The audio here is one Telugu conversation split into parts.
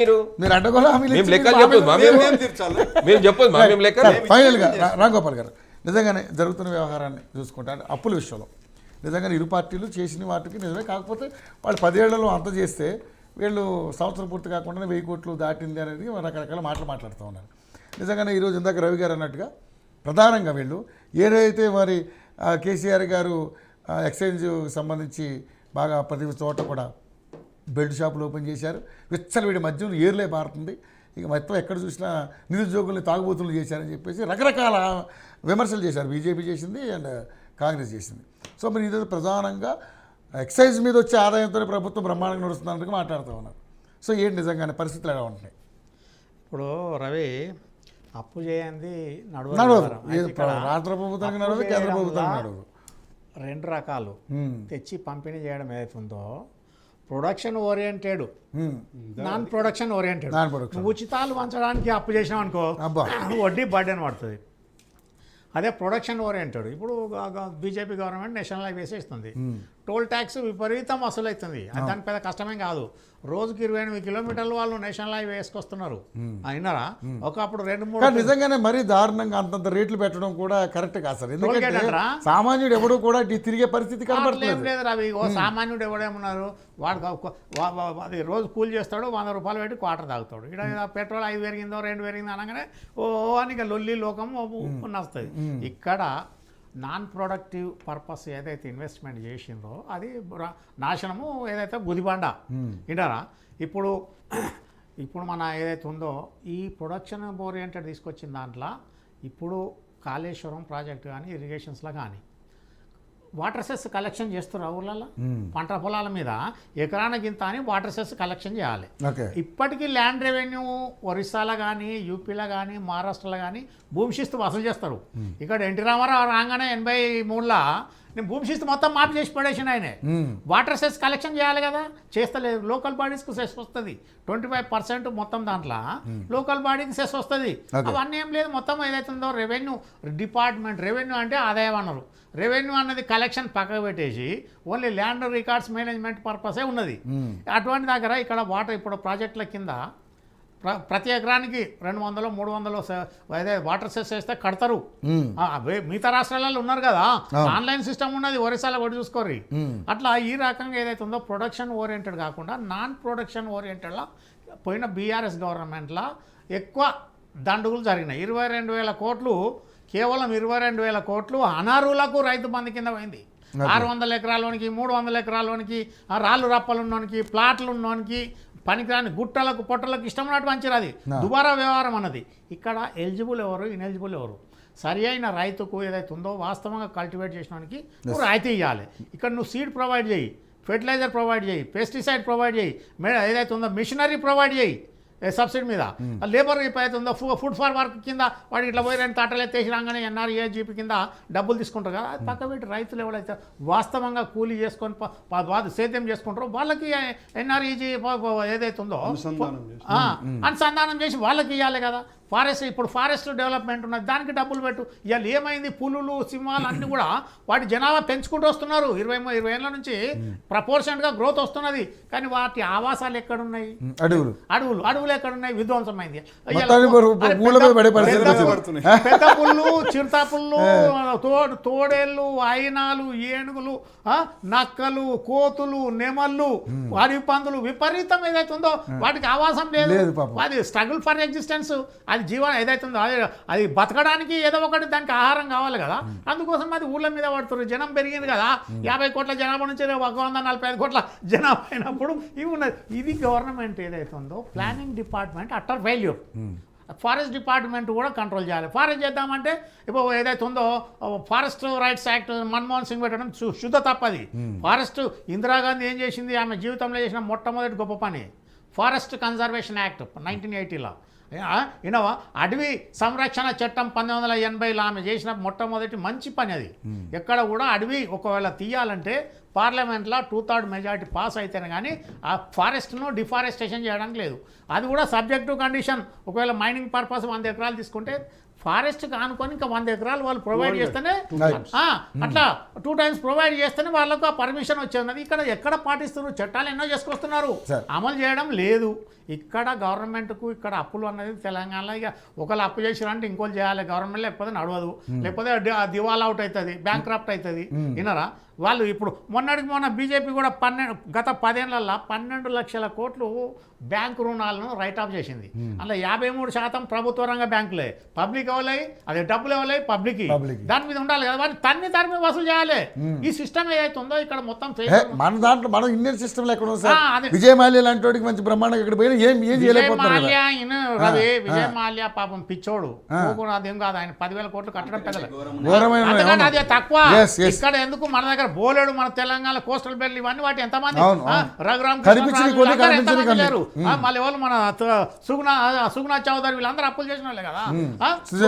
మీరు అడ్డగోలా ఫైనల్గా రాంగోపాల్ గారు నిజంగానే జరుగుతున్న వ్యవహారాన్ని చూసుకుంటే అప్పుల విషయంలో నిజంగానే ఇరు పార్టీలు చేసిన వాటికి నిజమే. కాకపోతే వాళ్ళు 10 ఏళ్లలో అంత చేస్తే వీళ్ళు సంవత్సరం పూర్తి కాకుండా 1000 కోట్లు దాటింది అనేది రకరకాల మాట్లాడుతూ ఉన్నారు. నిజంగానే ఈరోజు ఇందాక రవి గారు అన్నట్టుగా ప్రధానంగా వీళ్ళు ఏదైతే మరి కేసీఆర్ గారు ఎక్స్చేంజ్ సంబంధించి బాగా ప్రతి చోట కూడా బెల్ట్ షాపులు ఓపెన్ చేశారు. విచ్చలవిడి మద్యం ఏర్లే పారుతుంది. ఇక మొత్తం ఎక్కడ చూసినా నిరుద్యోగుల్ని తాగుబోతులు చేశారని చెప్పేసి రకరకాల విమర్శలు చేశారు. బీజేపీ చేసింది అండ్ కాంగ్రెస్ చేసింది. సో మరి ఇది ప్రధానంగా ఎక్సైజ్ మీద వచ్చే ఆదాయంతో ప్రభుత్వం బ్రహ్మాండంగా నడుస్తున్నట్టుగా మాట్లాడుతూ ఉన్నారు. సో ఏంటి నిజంగానే పరిస్థితులు ఎలా ఉంటున్నాయి? ఇప్పుడు రవి అప్పు చేయండి నడవదు. రాష్ట్ర ప్రభుత్వానికి నడవదు, కేంద్ర ప్రభుత్వానికి నడవదు. 2 రకాలు తెచ్చి పంపిణీ చేయడం ఏదైతుందో production oriented, non production oriented. ఉచితాలు పంచడానికి అప్పు చేసినాం అనుకో వడ్డీ బర్డెన్ పడుతుంది. అదే ప్రొడక్షన్ ఓరియంటెడ్ ఇప్పుడు బీజేపీ గవర్నమెంట్ నేషనల్ హైవేస్ ఇస్తుంది. టోల్ ట్యాక్స్ విపరీతం వసూలవుతుంది. అది దానికి పెద్ద కష్టమేం కాదు. రోజుకి 28 కిలోమీటర్లు వాళ్ళు నేషనల్ హైవే వేసుకొస్తున్నారు. అయినారా ఒకప్పుడు 2-3 నిజంగానే మరీ దారుణంగా అంతంత రేట్లు పెట్టడం కూడా కరెక్ట్ కాదు సార్. ఎందుకంటే సామాన్యుడు ఎవడు కూడా తిరిగే పరిస్థితి కనబడలేదు. లేదు రవి. సామాన్యుడు ఎవడేమన్నారు, వాడు అది రోజు కూలి చేస్తాడు, 100 రూపాయలు పెట్టి క్వార్టర్ తాగుతాడు. ఇక్కడ పెట్రోల్ 5 పెరిగిందో 2 పెరిగిందో అనగానే ఓ అని ఇక లొల్లి లోకం వస్తుంది. ఇక్కడ నాన్ ప్రొడక్టివ్ పర్పస్ ఏదైతే ఇన్వెస్ట్మెంట్ చేసిందో అది నాశనము, ఏదైతే గుదిబండ వింటారా. ఇప్పుడు మన ఏదైతే ఉందో ఈ ప్రొడక్షన్ ఓరియంటెడ్ తీసుకొచ్చిన దాంట్లో ఇప్పుడు కాళేశ్వరం ప్రాజెక్ట్ కానీ ఇరిగేషన్స్లో కానీ వాటర్ సెస్ కలెక్షన్ చేస్తున్నారు. ఊళ్ళల్లో పంట పొలాల మీద ఎకరానికి ఇంత అని వాటర్ సెస్ కలెక్షన్ చేయాలి. ఇప్పటికీ ల్యాండ్ రెవెన్యూ ఒరిస్సాలో కానీ యూపీలో కానీ మహారాష్ట్రలో కానీ భూమి శిస్తు వసూలు చేస్తారు. ఇక్కడ ఎన్టీ రామారావు రాగానే 83లో నేను భూమి శిస్తు మొత్తం మాఫీ చేసి పడేసిన ఆయనే. వాటర్ సెస్ కలెక్షన్ చేయాలి కదా, చేస్తలేదు. లోకల్ బాడీస్కి సెస్ వస్తుంది 25% మొత్తం. దాంట్లో లోకల్ బాడీకి సెస్ వస్తుంది. అవన్నీ ఏం లేదు. మొత్తం ఏదైతుందో రెవెన్యూ డిపార్ట్మెంట్, రెవెన్యూ అంటే ఆదాయం అన్నారు. రెవెన్యూ అన్నది కలెక్షన్ పక్కకు పెట్టేసి ఓన్లీ ల్యాండ్ రికార్డ్స్ మేనేజ్మెంట్ పర్పసే ఉన్నది. అటువంటి దగ్గర ఇక్కడ వాటర్ ఇప్పుడు ప్రాజెక్టుల కింద ప్రతి ఎకరానికి 200-300 అదే వాటర్ సెస్ వేస్తే కడతారు. మిగతా రాష్ట్రాలలో ఉన్నారు కదా, ఆన్లైన్ సిస్టమ్ ఉన్నది. ఒరిస్సాలో కూడా చూసుకోర్రి. అట్లా ఈ రకంగా ఏదైతే ఉందో ప్రొడక్షన్ ఓరియంటెడ్ కాకుండా నాన్ ప్రొడక్షన్ ఓరియంటెడ్లో పోయిన బీఆర్ఎస్ గవర్నమెంట్లో ఎక్కువ దండుగులు జరిగినాయి. 22,000 కోట్లు, కేవలం 22,000 కోట్లు అనర్హులకు రైతు బంధు కింద పోయింది. 600 ఎకరాల్లోనికి, 300 ఎకరాల్లోనికి, రాళ్ళు రప్పలు ఉన్నోనికి, ప్లాట్లు ఉన్నోనికి, పనికిరాని గుట్టలకు పొట్టలకు ఇష్టం ఉన్నట్టు మంచిది. అది దుబారా వ్యవహారం అన్నది. ఇక్కడ ఎలిజిబుల్ ఎవరు, ఇనెలిజిబుల్ ఎవరు? సరి అయిన రైతుకు ఏదైతే ఉందో వాస్తవంగా కల్టివేట్ చేసినానికి నువ్వు రాయితీ ఇవ్వాలి. ఇక్కడ నువ్వు సీడ్ ప్రొవైడ్ చేయి, ఫెర్టిలైజర్ ప్రొవైడ్ చేయి, పెస్టిసైడ్ ప్రొవైడ్ చేయి, ఏదైతే ఉందో మిషనరీ ప్రొవైడ్ చేయి సబ్సిడీ మీద. లేబర్ అయితే ఉందో ఫుడ్ ఫార్ వర్క్ కింద వాడు ఇట్లా పోయి 2 తాటలు ఎత్తేసి రాగానే ఎన్ఆర్ఈజీపీ కింద డబ్బులు తీసుకుంటారు కదా. అది పక్క పెట్టి రైతులు ఎవరైతే వాస్తవంగా కూలీ చేసుకొని సేద్యం చేసుకుంటారో వాళ్ళకి ఎన్ఆర్ఈజీ ఏదైతే ఉందో అనుసంధానం చేసి వాళ్ళకి ఇవ్వాలి కదా. ఇప్పుడు ఫారెస్ట్ డెవలప్మెంట్ ఉన్నది, దానికి డబ్బులు పెట్టు. ఇవాళ ఏమైంది, పులులు సింహాలు అన్నీ కూడా వాటి జనాభా పెంచుకుంటూ వస్తున్నారు. 20 ఏళ్ళ నుంచి ప్రపోర్షనట్గా గ్రోత్ వస్తున్నది. కానీ వాటి ఆవాసాలు ఎక్కడున్నాయి? అడవులు ఎక్కడున్నాయి? విధ్వంసమైంది. పెద్ద పుల్లు, చిరుత పుల్లు, తోడేళ్ళు, అయినాలు, ఏనుగులు, నక్కలు, కోతులు, నెమళ్ళు, అడవి పందులు విపరీతం ఏదైతే ఉందో వాటికి ఆవాసం లేదు. అది స్ట్రగుల్ ఫర్ ఎగ్జిస్టెన్స్. అది జీవనం ఏదైతే ఉందో అది బతకడానికి ఏదో ఒకటి దానికి ఆహారం కావాలి కదా. అందుకోసం అది ఊళ్ళ మీద పడుతున్నారు. జనం పెరిగింది కదా, 50 కోట్ల జనాభా నుంచి 145 కోట్ల జనాభా అయినప్పుడు ఇవి ఉన్నది. ఇది గవర్నమెంట్ ఏదైతే ఉందో planning department utter failure. Forest department కూడా కంట్రోల్ చేయాలి. ఫారెస్ట్ చేద్దామంటే ఇప్పుడు ఏదైతే ఉందో forest rights act Manmohan Singh పెట్టడం శుద్ధ తప్పది. ఫారెస్ట్ ఇందిరాగాంధీ ఏం చేసింది, ఆమె జీవితంలో చేసిన మొట్టమొదటి గొప్ప పని ఫారెస్ట్ కన్జర్వేషన్ యాక్ట్ 1980లో. వినవా, అడవి సంరక్షణ చట్టం 1980లో ఆమె చేసిన మొట్టమొదటి మంచి పని అది. ఎక్కడ కూడా అడవి ఒకవేళ తీయాలంటే పార్లమెంట్లో 2/3 మెజారిటీ పాస్ అయితేనే కానీ ఆ ఫారెస్ట్ను డిఫారెస్టేషన్ చేయడానికి లేదు. అది కూడా సబ్జెక్టు కండిషన్. ఒకవేళ మైనింగ్ పర్పస్ 100 ఎకరాలు తీసుకుంటే ఫారెస్ట్ కానుకొని ఇంకా 100 ఎకరాలు వాళ్ళు ప్రొవైడ్ చేస్తేనే అట్లా 2 times ప్రొవైడ్ చేస్తేనే వాళ్ళకు ఆ పర్మిషన్ వచ్చేది. ఇక్కడ ఎక్కడ పాటిస్తున్నారు, చట్టాలు ఎన్నో చేసుకొస్తున్నారు, అమలు చేయడం లేదు. ఇక్కడ గవర్నమెంట్కు ఇక్కడ అప్పులు అన్నది తెలంగాణలో ఇక ఒకళ్ళు అప్పు చేసిరంటే ఇంకోళ్ళు చేయాలి గవర్నమెంట్, లేకపోతే నడవదు, లేకపోతే దివాలా అవుట్ అవుతుంది, బ్యాంక్ క్రాఫ్ట్ అవుతుంది. వినరా వాళ్ళు ఇప్పుడు మొన్న బీజేపీ కూడా గత 10 ఏళ్లలో 12 లక్షల కోట్లు బ్యాంకు రుణాలను రైట్ ఆఫ్ చేసింది. అందులో 53% ప్రభుత్వ రంగ బ్యాంకులే, పబ్లిక్ ఎవరై అదే డబ్బులు ఎవరై పబ్లిక్, దాని మీద ఉండాలి కదా, వారిని తరిమి వసూలు చేయాలి. ఈ సిస్టమ్ ఏదైతుందో ఇక్కడ మొత్తం మన దాంట్లో మనం ఇండియన్ సిస్టమ్ ఎక్కడ విజయ్ మాల్యా లాంటి వాడికి మంచి బ్రహ్మాండంగా ఇక్కడ పోయినా విజయ్ మాల్యా పాపం పిచ్చోడు, అదేం కాదు, ఆయన 10,000 కోట్లు కట్టడం పెద్దలే, అదే తక్కువ. ఇక్కడ ఎందుకు మన దగ్గర బోలేడు, మన తెలంగాణ కోస్టల్ బెల్ట్ ఇవన్నీ వాటి ఎంతమంది, రఘురామ్ లేరు, మళ్ళీ ఎవరు మన సుగుణాథ్ చౌదరి వీళ్ళందరూ అప్పులు చేసిన వాళ్ళే కదా,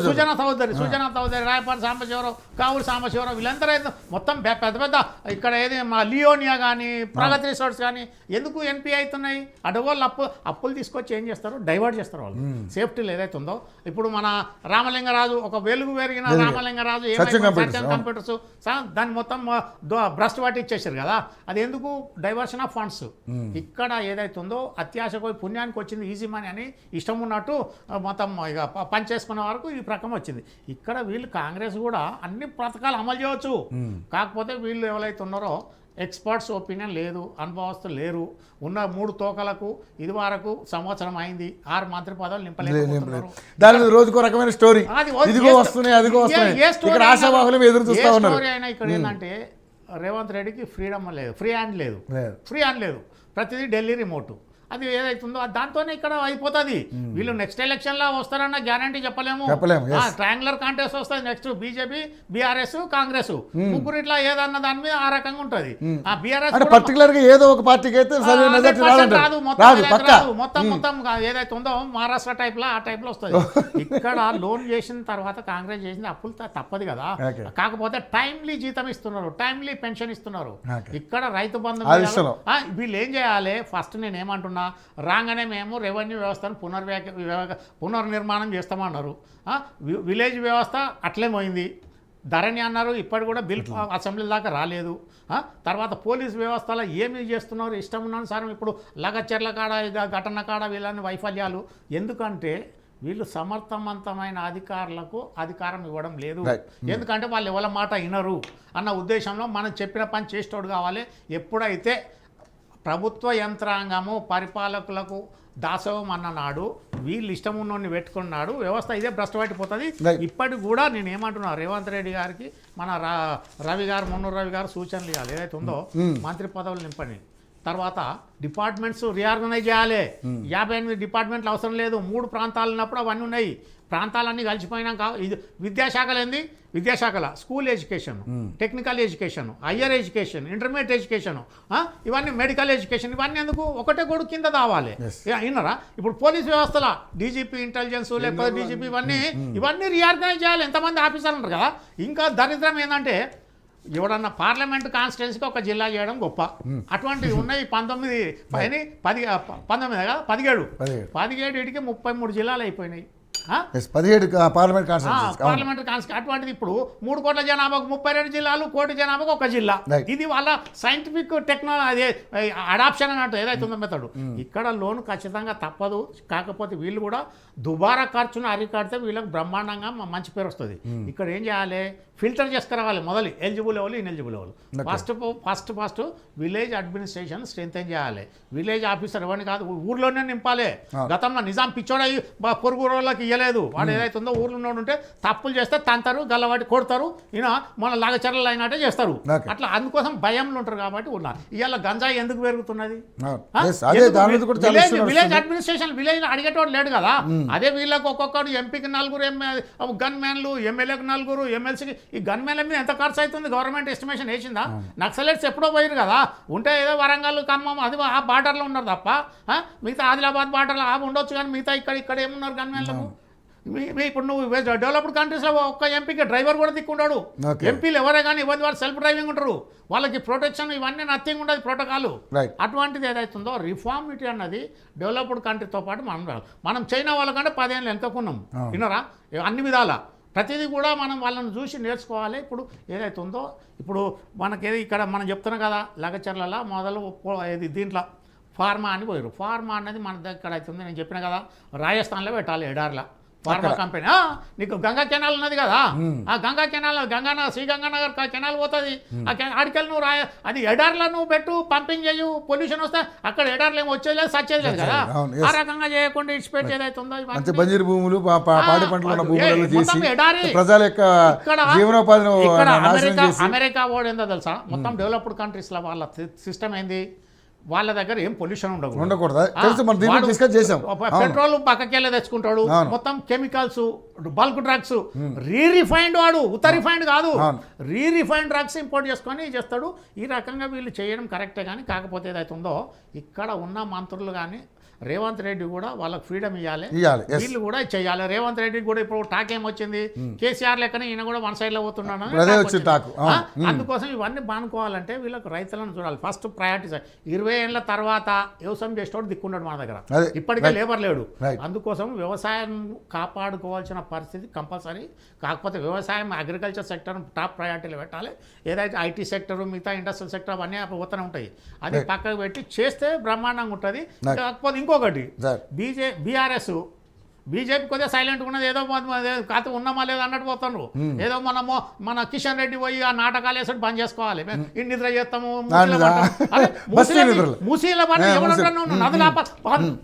సుజనా చౌదరి, రాయపాటి సాంబశివరావు, కావులు సాంబశివరావు వీళ్ళందరూ మొత్తం పెద్ద పెద్ద ఇక్కడ ఏది మా లియోనియా కానీ ప్రగతి రిసార్ట్స్ కానీ ఎందుకు ఎన్పీ అవుతున్నాయి. అడగోళ్ళు అప్పులు తీసుకొచ్చి ఏం చేస్తారు, డైవర్ట్ చేస్తారు వాళ్ళు సేఫ్టీలు ఏదైతే ఉందో. ఇప్పుడు మన రామలింగరాజు ఒక వెలుగు పెరిగిన రామలింగరాజు కంప్యూటర్స్ దాన్ని మొత్తం భ్రష్టు వాటి ఇచ్చేసారు కదా, అది ఎందుకు డైవర్షన్ ఆఫ్ ఫండ్స్. ఇక్కడ ఏదైతే ఉందో అత్యాశకు పుణ్యానికి వచ్చింది ఈజీ మనీ అని ఇష్టం ఉన్నట్టు మొత్తం ఇక పని చేసుకునే వరకు ఈ ప్రకం వచ్చింది. ఇక్కడ వీళ్ళు కాంగ్రెస్ కూడా అన్ని పథకాలు అమలు చేయవచ్చు, కాకపోతే వీళ్ళు ఎవరైతే ఉన్నారో ఎక్స్పర్ట్స్ ఒపీనియన్ లేదు, అనుభవస్తులు లేరు. ఉన్న 3 తోకలకు ఇది వరకు సంవత్సరం అయింది, 6 మంత్రి పదవులు నింపలేకపోతున్నారు. రోజుకో రకమైన స్టోరీ అయినా ఇక్కడ ఏంటంటే రేవంత్ రెడ్డికి ఫ్రీడమ్ లేదు, ఫ్రీ హ్యాండ్ లేదు, ప్రతిదీ ఢిల్లీ రిమోట్. అది ఏదైతుందో దాంతోనే ఇక్కడ అయిపోతుంది. వీళ్ళు నెక్స్ట్ ఎలక్షన్లో వస్తారన్న గ్యారంటీ చెప్పలేము. ట్రయాంగులర్ కాంటెస్ట్ వస్తుంది నెక్స్ట్, బీజేపీ, బీఆర్ఎస్, కాంగ్రెస్ ముగ్గురు ఇట్లా ఏదన్న దాని మీద ఆ రకంగా ఉంటుంది. ఆ బీఆర్ఎస్ ఏదో ఒక పార్టీకి అయితే రాదు, మొత్తం ఏదైతే ఉందో మహారాష్ట్ర టైప్ లో ఆ టైప్ లో వస్తుంది. ఇక్కడ లోన్ చేసిన తర్వాత కాంగ్రెస్ చేసింది అప్పులు తప్పదు కదా, కాకపోతే టైమ్లీ జీతం ఇస్తున్నారు, టైమ్లీ పెన్షన్ ఇస్తున్నారు. ఇక్కడ రైతు బంధు వీళ్ళు ఏం చేయాలి, ఫస్ట్ నేను ఏమంటున్నా, రాగానే మేము రెవెన్యూ వ్యవస్థను పునర్నిర్మాణం చేస్తామన్నారు. విలేజ్ వ్యవస్థ అట్లే పోయింది, ధరణి అన్నారు, ఇప్పటి కూడా బిల్ అసెంబ్లీ దాకా రాలేదు. తర్వాత పోలీస్ వ్యవస్థలో ఏమి చేస్తున్నారు ఇష్టం ఉన్నానుసారం. ఇప్పుడు లగచర్ల కాడ ఘటన కాడ వీళ్ళని వైఫల్యాలు, ఎందుకంటే వీళ్ళు సమర్థవంతమైన అధికారులకు అధికారం ఇవ్వడం లేదు. ఎందుకంటే వాళ్ళు ఎవరి మాట వినరు అన్న ఉద్దేశంలో మనం చెప్పిన పని చేసేటోడు కావాలి. ఎప్పుడైతే ప్రభుత్వ యంత్రాంగము పరిపాలకులకు దాసవం అన్ననాడు వీళ్ళు ఇష్టం ఉన్నోడిని పెట్టుకున్నాడు, వ్యవస్థ ఇదే భ్రష్టు పట్టిపోతుంది. ఇప్పటికి కూడా నేను ఏమంటున్నా, రేవంత్ రెడ్డి గారికి మన రవి గారు, మున్నూరు రవి గారు సూచనలు ఇవ్వాలి. ఏదైతే ఉందో మంత్రి పదవులు నింపని, తర్వాత డిపార్ట్మెంట్స్ రీఆర్గనైజ్ చేయాలి. 58 డిపార్ట్మెంట్లు అవసరం లేదు, 3 ప్రాంతాలు ఉన్నప్పుడు అవన్నీ ఉన్నాయి. ప్రాంతాలన్నీ కలిసిపోయినాక ఇది విద్యాశాఖలు ఏంది, విద్యాశాఖల school education, technical education, higher education, intermediate education, ఇవన్నీ మెడికల్ ఎడ్యుకేషన్, ఇవన్నీ ఎందుకు ఒకటే గొడుగు కింద కావాలి. విన్నారా, ఇప్పుడు పోలీస్ వ్యవస్థలో డీజీపీ, ఇంటెలిజెన్స్, లేకపోతే డీజీపీ ఇవన్నీ రీఆర్గనైజ్ చేయాలి. ఎంతమంది ఆఫీసర్లు ఉంటారు కదా. ఇంకా దరిద్రం ఏంటంటే ఎవడన్నా పార్లమెంట్ కాన్స్టిట్యున్సీకి ఒక జిల్లా చేయడం గొప్ప, అటువంటివి ఉన్నాయి. 17 ఇటుకి 33 జిల్లాలు అయిపోయినాయి. 17 పార్లమెంట్ కాన్స్టిట్యూన్సీ. అటువంటిది ఇప్పుడు 3 కోట్ల జనాభాకు 32 జిల్లాలు, 1 కోటి జనాభాకు 1 జిల్లా. ఇది వాళ్ళ సైంటిఫిక్ టెక్నాలజీ అడాప్షన్ అన్నట్టు ఏదైతే ఉందో మెథడ్. ఇక్కడ లోన్ ఖచ్చితంగా తప్పదు, కాకపోతే వీళ్ళు కూడా దుబారా ఖర్చును అరికడితే వీళ్ళకి బ్రహ్మాండంగా మంచి పేరు వస్తుంది. ఇక్కడ ఏం చేయాలి, ఫిల్టర్ చేసుకురావాలి మొదలు ఎలిజిబుల్ ఎవరు, ఇన్ఎలిజిబుల్ ఎవరు. ఫస్ట్ విలేజ్ అడ్మినిస్ట్రేషన్ స్ట్రెంథెన్ చేయాలి. విలేజ్ ఆఫీసర్ ఎవరిని కాదు, ఊర్లోనే నింపాలి. గతంలో నిజాం పిచ్చోడై పొరుగు రోజులకి ఇవ్వలేదు. వాడు ఏదైతే ఉందో ఊర్లో ఉంటే తప్పులు చేస్తే తంతారు, గల్లవాటి కొడతారు, ఈయన మన లాగచర్యలు అయినట్టే చేస్తారు. అట్లా అందుకోసం భయంలో ఉంటారు కాబట్టి ఉన్నారు. ఇవాళ గంజాయి ఎందుకు పెరుగుతున్నది, విలేజ్ అడ్మినిస్ట్రేషన్ విలేజ్ అడిగేటోడు లేడు కదా. అదే వీళ్ళకి ఒక్కొక్కడు ఎంపీకి 4 గన్ మ్యాన్లు, ఎమ్మెల్యేకి 4, ఎమ్మెల్సీకి. ఈ గన్ మ్యాన్ల మీద ఎంత ఖర్చు అవుతుంది గవర్నమెంట్ ఎస్టిమేషన్ వేసిందా? నక్సలైట్స్ ఎప్పుడో పోయారు కదా, ఉంటే ఏదో వరంగల్, ఖమ్మం అది ఆ బార్డర్లో ఉన్నారు తప్ప, మిగతా ఆదిలాబాద్ బార్డర్లో ఉండొచ్చు కానీ మిగతా ఇక్కడ ఏమున్నారు గన్ మ్యాన్లకు. ఇప్పుడు నువ్వు డెవలప్డ్ కంట్రీస్లో ఒక్క ఎంపీకి డ్రైవర్ కూడా దిక్కుంటాడు. Okay. ఎంపీలు ఎవరే కానీ ఇవ్వదు, వాళ్ళు సెల్ఫ్ డ్రైవింగ్ ఉంటారు, వాళ్ళకి ప్రొటెక్షన్ ఇవన్నీ నథింగ్ ఉండదు ప్రోటోకాల్. Right. అటువంటిది ఏదైతుందో రిఫార్మిటీ అన్నది డెవలప్డ్ కంట్రీతో పాటు మనం చైనా వాళ్ళకంటే 10 ఏళ్ళు వెనుకకున్నాం. విన్నారా? అన్ని విధాల ప్రతిదీ కూడా మనం వాళ్ళని చూసి నేర్చుకోవాలి. ఇప్పుడు ఏదైతే ఉందో ఇప్పుడు మనకి ఇక్కడ మనం చెప్తున్నాం కదా లగచర్లలో మొదలు ఇది దీంట్లో ఫార్మా అని పోయారు. ఫార్మా అనేది మన దగ్గర అయితే ఉంది, నేను చెప్పిన కదా రాజస్థాన్లో పెట్టాలి ఎడార్లా ఫార్మా కంపెనీ. నీకు గంగా కెనాల్ ఉన్నది కదా, ఆ గంగా కెనాల్ గంగానగర్ శ్రీ గంగానగర్ కెనాల్ పోతుంది, ఆడికెళ్ళి నువ్వు అది ఎడార్లో నువ్వు పెట్టు, పంపింగ్ చేయు, పొల్యూషన్ వస్తే అక్కడ ఎడార్లు ఏమి వచ్చేది లేదు సచ్చేది లేదు కదా. ఆ రకంగా చేయకుండా ఇడిచిపెట్టి ఏదైతే ఉందో బంజరు భూములు పాడి పంటలు ఉన్న భూములలో చేసి ఎడారి ప్రజల యొక్క జీవనోపాధిని ఇక్కడ నాశనం చేసి అమెరికా వాడు ఏందో తెలుసా, మొత్తం డెవలప్డ్ కంట్రీస్లో వాళ్ళ సిస్టమ్ ఏంది, వాళ్ళ దగ్గర ఏం పొల్యూషన్ ఉండకూడదు. పెట్రోల్ పక్కకెళ్ళే తెచ్చుకుంటాడు, మొత్తం కెమికల్స్, బల్క్ డ్రగ్స్, రీరిఫైన్డ్ వాడు రిఫైన్డ్ కాదు, రీరిఫైన్డ్ డ్రగ్స్ ఇంపోర్ట్ చేసుకొని చేస్తాడు. ఈ రకంగా వీళ్ళు చేయడం కరెక్టే. కానీ కాకపోతే ఏదైతే ఉందో ఇక్కడ ఉన్న మంత్రులు కానీ రేవంత్ రెడ్డి కూడా వాళ్ళకి ఫ్రీడమ్ ఇవ్వాలి, వీళ్ళు కూడా చేయాలి. రేవంత్ రెడ్డి కూడా ఇప్పుడు టాక్ ఏమొచ్చింది, కేసీఆర్ లెక్కనే ఈయన కూడా వన్ సైడ్ లో పోతున్నాడు. అందుకోసం ఇవన్నీ బానుకోవాలంటే వీళ్ళకి రైతులను చూడాలి. ఫస్ట్ ప్రయారిటీ 20 ఏళ్ళ తర్వాత వ్యవసాయం చేసేవాడు దిక్కున్నాడు మన దగ్గర, ఇప్పటికే లేబర్ లేడు. అందుకోసం వ్యవసాయం కాపాడుకోవాల్సిన పరిస్థితి కంపల్సరీ. కాకపోతే వ్యవసాయం అగ్రికల్చర్ సెక్టర్ టాప్ ప్రయారిటీలో పెట్టాలి. ఏదైతే ఐటీ సెక్టర్ మిగతా ఇండస్ట్రియల్ సెక్టర్ అవన్నీ పోతూనే ఉంటాయి, అది పక్కకు పెట్టి చేస్తే బ్రహ్మాండంగా ఉంటుంది. కాకపోతే ఇంకొకటి బీజేపీ కొద్దిగా సైలెంట్గా ఉన్నది, ఏదో ఖాతా ఉన్నామా లేదా అన్నట్టు పోతాను. ఏదో మన కిషన్ రెడ్డి పోయి ఆ నాటకాలు వేసటి బంద్ చేసుకోవాలి, నిద్ర చేస్తాము మూసీల నదుల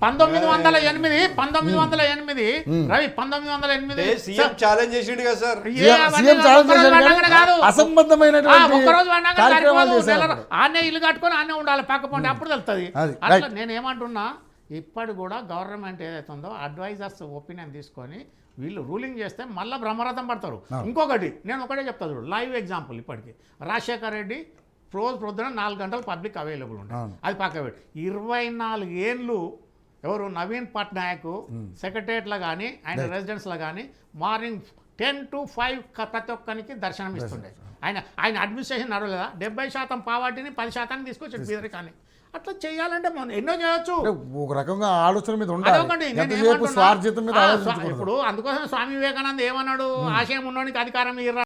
1908 రవి 1908 ఆనే ఇల్లు కట్టుకొని ఆనే ఉండాలి పక్క పండి, అప్పుడు తెలుస్తుంది. అట్లా నేనేమంటున్నా, ఇప్పటి కూడా గవర్నమెంట్ ఏదైతే ఉందో అడ్వైజర్స్ ఒపీనియన్ తీసుకొని వీళ్ళు రూలింగ్ చేస్తే మళ్ళీ బ్రహ్మరథం పడతారు. ఇంకొకటి నేను ఒకటే చెప్తా చూడు, లైవ్ ఎగ్జాంపుల్. ఇప్పటికి రాజశేఖర్ రెడ్డి ప్రొద్దున 4 గంటలు పబ్లిక్ అవైలబుల్ ఉంటాయి, అది పక్క పెట్టి 24 ఏళ్ళు ఎవరు నవీన్ పట్నాయక్ సెక్రటరియట్లో కానీ ఆయన రెసిడెన్స్లో కానీ మార్నింగ్ 10 to 5 ప్రతి ఒక్కరికి దర్శనం ఇస్తుండే. ఆయన అడ్మినిస్ట్రేషన్ నడవలేదా? 70% పావర్టీని 10% తీసుకొచ్చాడు బీదరికాన్ని. అట్లా చేయాలంటే మనం ఎన్నో చేయొచ్చు. ఒక రకంగా ఆలోచన మీద ఉండాలి, ఇప్పుడు అందుకోసం స్వామి వివేకానంద ఏమన్నాడు, ఆశయం ఉన్నోనికి అధికారం